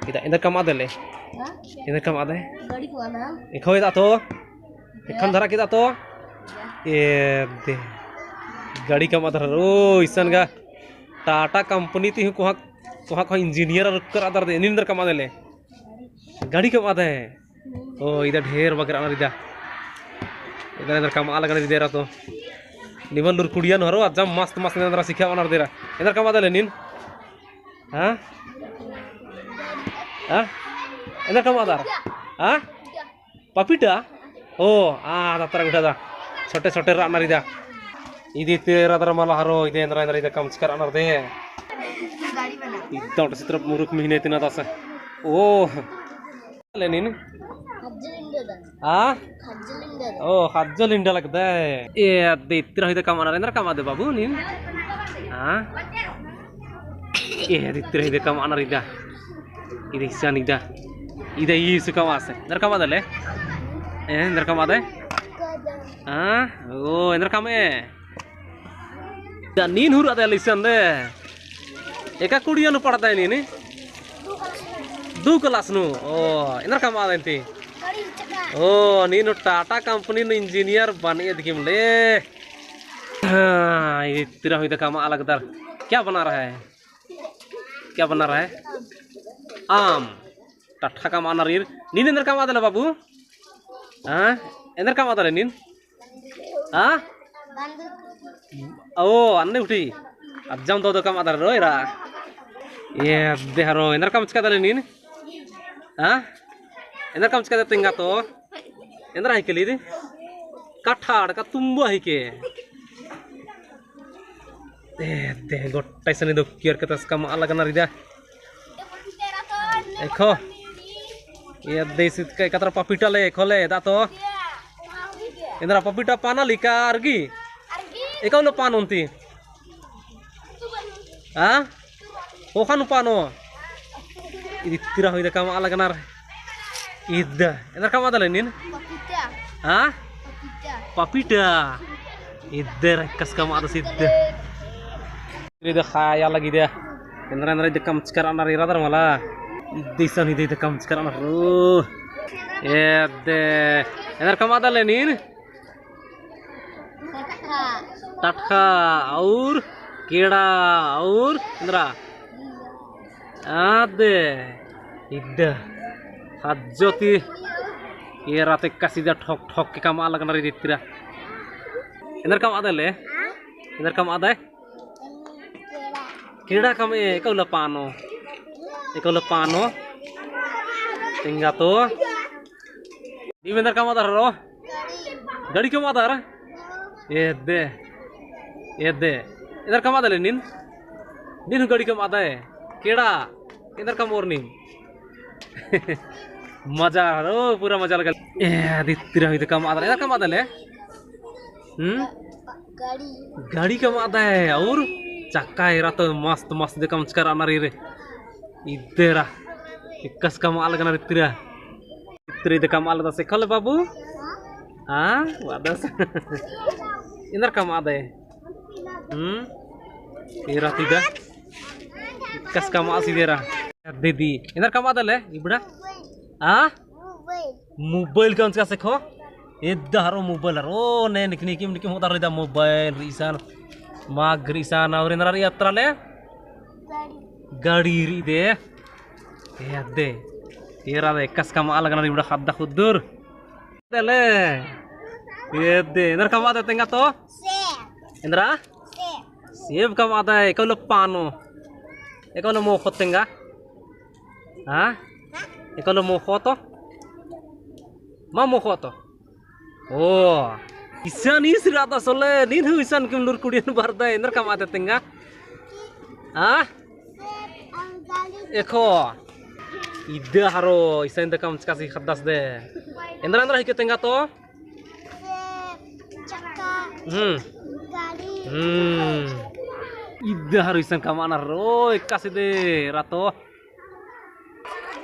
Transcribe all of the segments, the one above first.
Kita indah kamu ada le. Hah? Indah kamu ada. गाड़ी को आना Ikho itu tuh. Ikhan dhara kita tuh. दे गाड़ी का mother ओ इसन का टाटा कंपनी ती कुहा कुहा को इंजीनियर कर अदर दे निंदर का मदले गाड़ी का मदे ओ इधर ढेर वगैरह ना इधर इधर काम अलग ना दे रहा तो निवन लुर कुड़ियन हरो अजम मस्त मस्त इधर सिखा बना दे रहा इधर का मदले निन हाँ हाँ इधर का मदर हाँ पपीता ओ दातर उठा दा छोटे छोटे रानर इधर इधर तेरा दर माला हरो इधर कम चिकर अनर दे गाड़ी बना इतना उठ सितर मुरुक महीने तीन दास ओ लेनिन खज्जल इंडा हाँ खज्जल इंडा ओ खज्जल इंडा लगता है ये इतना इधर कम अनर इधर कम आदे बाबू निन हाँ ये इतना इधर कम अनर इधर इसान इधर ये सुका वासे इधर कम आदे ले इधर कम आदे हाँ ओ इधर कम है नीन हुर ada lisan deh eka kudian nu padatai ini du kelas nu oh inar kamu ada nanti oh ini nu Tata company nu engineer bani dikim le ini tidak itu kamu अलग दर क्या बना रहा है क्या बना रहा है आम Tata kamu anarir नीन इधर kamu ada lah babu हाँ इधर kamu ada नीन हाँ oh aneh udah jam tuh kamu ada roy ra ya deh haro enak kamu cekatan ini ah enak kamu cekatan tinggal tuh enak aja kali ini kathar katumbuh aja deh gotai seni dokter kita kamu अलग ना रिदा देखो ये देसी kayak kata papita le khole दा तो इधर papita पाना लिखा अर्गी ikaw no paano ti? Ha? O kanu paano? Itira hoida kama alaganar. Ida. Entar kama dalenin? पपीता Ha? पपीता Papida. Ida kas kama ada sidda. Ida khaya lagi dia. Entar dekam sekarang nari radar malah. Ida ida dekam sekarang naru. Ida. Entar kama dalenin? टटका और कीड़ा और इंद्रा आदे इधर हज्जोती ये रात का सीधा ठोक ठोक के काम अलग नरी दित्रा इधर काम आदे ले इधर काम आदे कीड़ा काम ये कौला पानो tinggal tuh di bentar kamu ada ro गाड़ी क्यों आता है ये दे इधर कम आता है नीन नीन गाड़ी कम आता है केड़ा इधर कम और नीन मजा ओ पूरा मजा लगा ए दित्ती रही तो कम आता है इधर कम आता है गाड़ी गाड़ी कम आता है और चक्का है तो मस्त मस्त दे कम चक्कर आना रे इधर इक्कस कम अलग ना रित्ती रहा इतने दे कम अलग से खल बाबू हाँ वादस इधर कम आता है तेरा tidak kas kamu asih dera didi इधर कम आता ले इबड़ा हाँ मोबाइल कौन सा सेखो इधर हरो मोबाइल हरो ने निकनी किम होता रहा मोबाइल रिसान माग रिसान और इधर यात्रा ले गाड़ी री दे तेरा दे kas kamu अलग ना इबड़ा खादा खुदर ले दे इधर कम आता तेंगा तो इंद्रा सेब कम आता है कौन पानो एक कौन मोखो तेंगा हाँ एक कौन मोखो तो मा मोखो तो ओ इसान इस राता सोले नीन हु इसान किम लुर कुड़ियन भरदा इंद्र कम आता तेंगा हाँ एको इधर हरो इसान इंद्र कम चकासी खद्दास दे इंद्र हिके तेंगा तो Ida harusan kamana roy kasih deh rato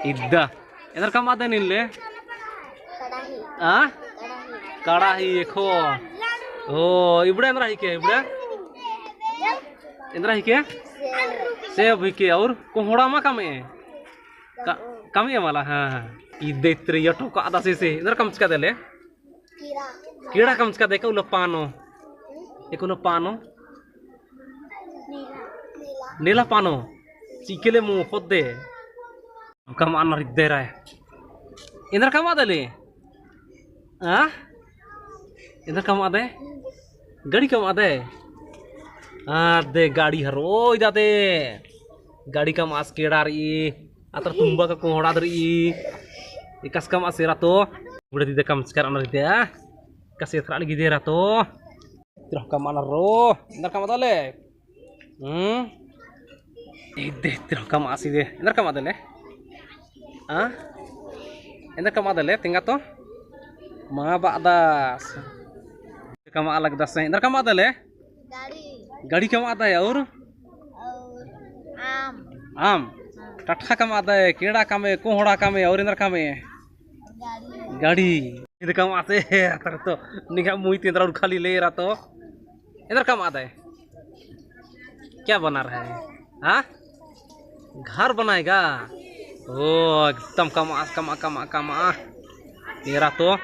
Ida entar kamu ada nih le ah karahi eko oh ibra entar hike ibra entar hike सेब भी के और कोहड़ा मा कम है कम है वाला हाँ हाँ इधर इतने ये टोका आधा से इधर कम चका दे ले कीड़ा कीड़ा कम चका देखा उलो पानो एक उलो पानो नीला नीला नीला पानो चिकेले मुंह खुद दे कम आना रिक दे रहा है इधर कम आधा ले हाँ इधर कम आधा है गाड़ी कम आधा है दे गाड़ी हरो इधर दे गाड़ी का मास केड़ा रही अतर तुम्बा का कोहड़ा रही इकस का मास तो udah tidak kam sekarang nanti ya kasih terang lagi dia rato terus kam mana ro ntar kam ada le ide terus kam asih deh ntar kam ada le ah ntar kam ada le tinggal to ma ba'das kam alag das ntar kam ada le गाड़ी गाड़ी kam ada ya और आम आम टटका kam ada है कीड़ा kam है कोहड़ा kam है और इंदर kam है गाड़ी गाड़ी इधर कम आते हैं तो निकाह मुई तेंद्रा और खाली ले रहा तो इधर कम आता है क्या बना रहा है हाँ घर बनाएगा ओ एकदम कमा कमा कमा कमा मेरा तो